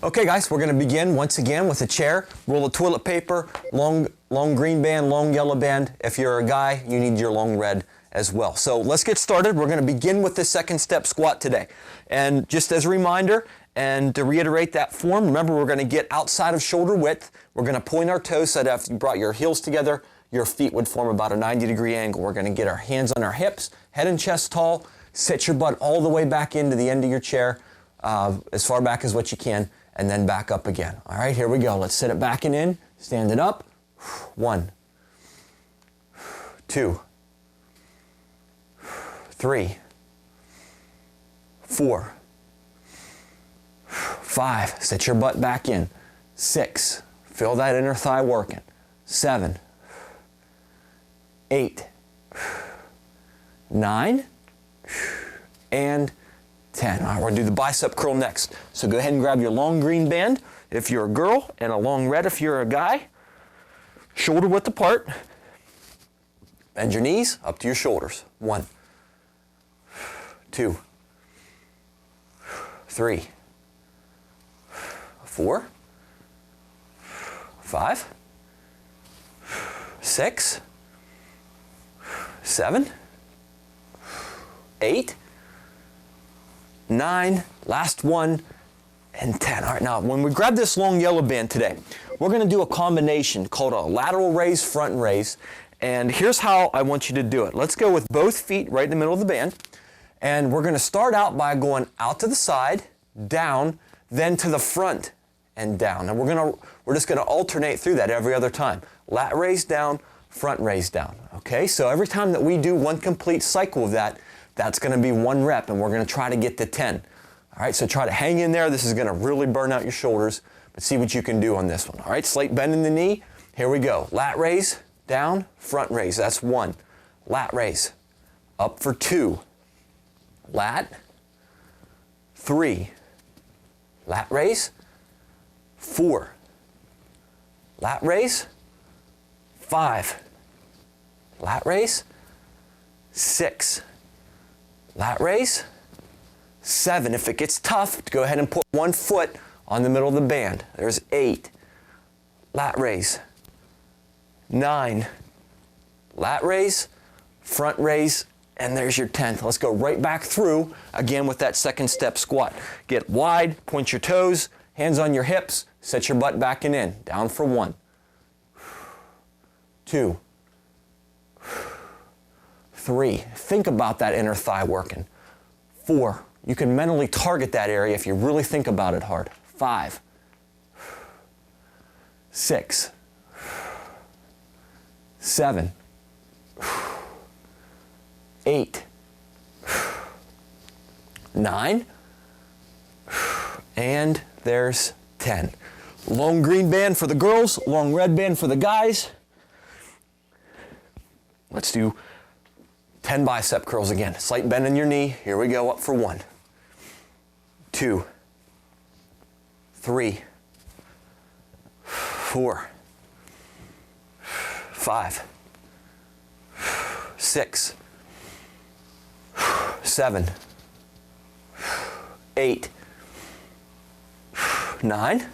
Okay guys, we're going to begin once again with a chair, roll of toilet paper, long green band, long yellow band. If you're a guy, you need your long red as well. So let's get started. We're going to begin with the second step squat today. And just as a reminder, and to reiterate that form, remember we're going to get outside of shoulder width. We're going to point our toes so that if you brought your heels together, your feet would form about a 90-degree angle. We're going to get our hands on our hips, head and chest tall, sit your butt all the way back into the end of your chair, as far back as what you can, and then back up again. All right, here we go. Let's sit it back and in, stand it up. 1, 2, 3, 4, 5, sit your butt back in. 6, feel that inner thigh working. 7, 8, 9, and 10. All right, we're gonna do the bicep curl next. So go ahead and grab your long green band if you're a girl and a long red if you're a guy. Shoulder width apart. Bend your knees up to your shoulders. 1, 2, 3, 4, 5, 6, 7, 8, 9, last one, and 10. All right, now when we grab this long yellow band today, we're going to do a combination called a lateral raise, front raise. And here's how I want you to do it. Let's go with both feet right in the middle of the band. And we're going to start out by going out to the side, down, then to the front and down. And we're just going to alternate through that every other time. Lat raise down, front raise down. Okay, so every time that we do one complete cycle of that, that's going to be 1 rep, and we're going to try to get to 10. All right, so try to hang in there. This is going to really burn out your shoulders, but see what you can do on this one. All right, slight bend in the knee. Here we go. Lat raise, down, front raise. That's 1. Lat raise, up for 2. Lat, 3. Lat raise, 4. Lat raise, 5. Lat raise, 6. Lat raise, 7. If it gets tough, go ahead and put 1 foot on the middle of the band. There's 8. Lat raise, 9. Lat raise, front raise, and there's your 10th. Let's go right back through again with that second step squat. Get wide, point your toes, hands on your hips, set your butt back and in. Down for 1, 2, 3. Think about that inner thigh working. 4. You can mentally target that area if you really think about it hard. 5, 6, 7, 8, 9, and there's 10. Long green band for the girls, long red band for the guys. Let's do 10 bicep curls again. Slight bend in your knee. Here we go. Up for 1, 2, 3, 4, 5, 6, 7, 8, 9.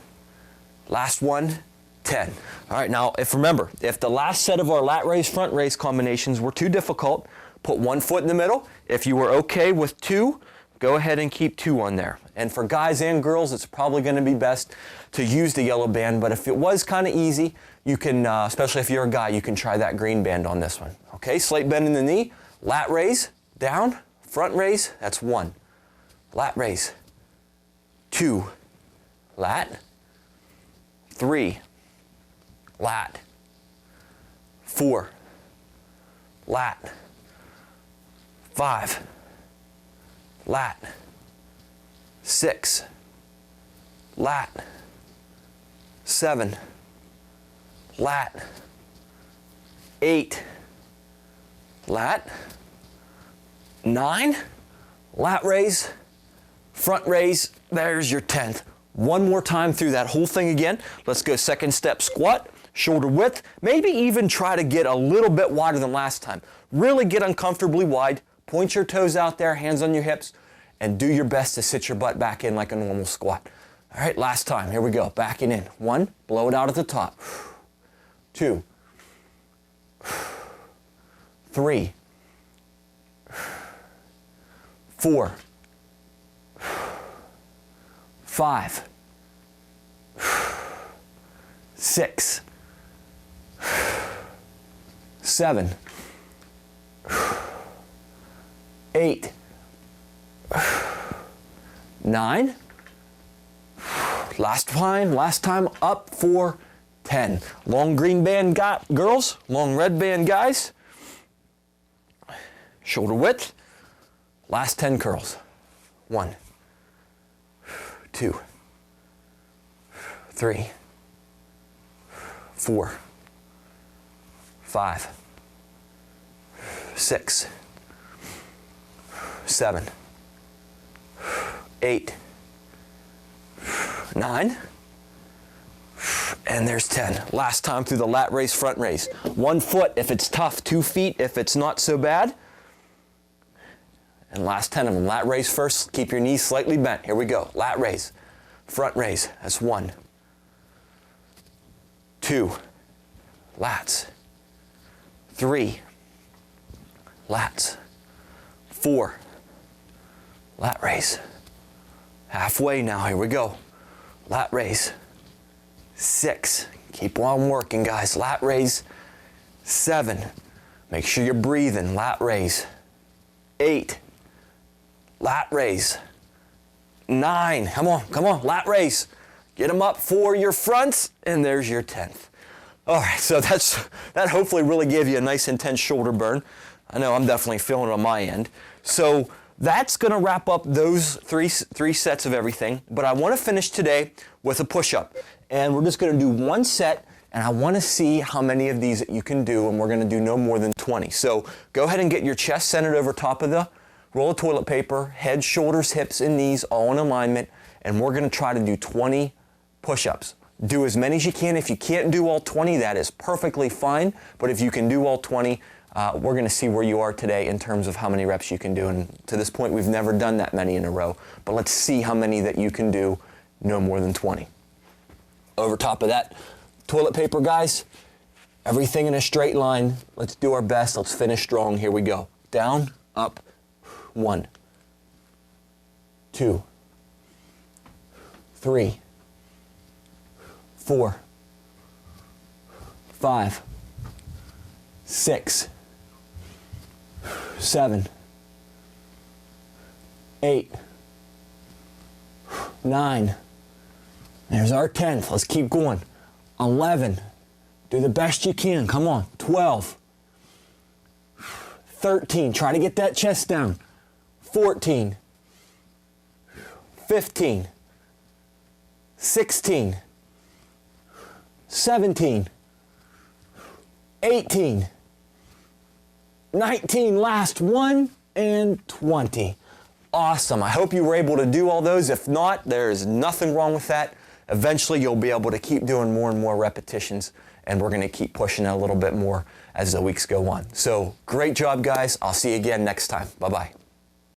Last one, 10. All right, now remember, if the last set of our lat raise, front raise combinations were too difficult, put 1 foot in the middle. If you were okay with 2, go ahead and keep 2 on there. And for guys and girls, it's probably going to be best to use the yellow band, but if it was kind of easy, you can, especially if you're a guy, you can try that green band on this one. Okay, slight bend in the knee, lat raise, down, front raise, that's 1. Lat raise, 2, lat, 3, lat, 4, lat, 5, lat, 6, lat, 7, lat, 8, lat, 9, lat raise, front raise, there's your 10th. One more time through that whole thing again. Let's go second step squat, shoulder width, maybe even try to get a little bit wider than last time. Really get uncomfortably wide, point your toes out there, hands on your hips, and do your best to sit your butt back in like a normal squat. All right, last time. Here we go. Backing in. 1, blow it out at the top. 2, 3, 4, 5, 6, 7, 8, 9. Last time, up for 10. Long green band girls, long red band guys. Shoulder width. Last 10 curls. 1, 2, 3, 4, 5, 6, 7, 8, 9, and there's 10. Last time through the lat raise, front raise. 1 foot if it's tough, 2 feet if it's not so bad. And last 10 of them. Lat raise first, keep your knees slightly bent. Here we go. Lat raise, front raise. That's 1, 2, lats, 3, lats, 4, lat raise. Halfway now, here we go. Lat raise, 6, keep on working guys. Lat raise, 7, make sure you're breathing. Lat raise, 8, lat raise, 9, come on, lat raise. Get them up for your fronts, and there's your 10th. All right, so that hopefully really gave you a nice intense shoulder burn. I know I'm definitely feeling it on my end. So that's gonna wrap up those three sets of everything, but I wanna finish today with a push-up. And we're just gonna do 1 set, and I wanna see how many of these that you can do, and we're gonna do no more than 20. So go ahead and get your chest centered over top of the roll of toilet paper, head, shoulders, hips, and knees all in alignment, and we're gonna try to do 20 push-ups. Do as many as you can. If you can't do all 20, that is perfectly fine, but if you can do all 20, we're going to see where you are today in terms of how many reps you can do. And to this point, we've never done that many in a row. But let's see how many that you can do, no more than 20. Over top of that, toilet paper, guys, everything in a straight line. Let's do our best. Let's finish strong. Here we go. Down, up, 1, 2, 3, 4, 5, 6, 7, 8, 9. There's our 10th. Let's keep going. 11. Do the best you can. Come on. 12. 13. Try to get that chest down. 14. 15. 16. 17. 18. 19, last one, and 20. Awesome. I hope you were able to do all those. If not, there is nothing wrong with that. Eventually, you'll be able to keep doing more and more repetitions, and we're going to keep pushing it a little bit more as the weeks go on. So, great job, guys. I'll see you again next time. Bye-bye.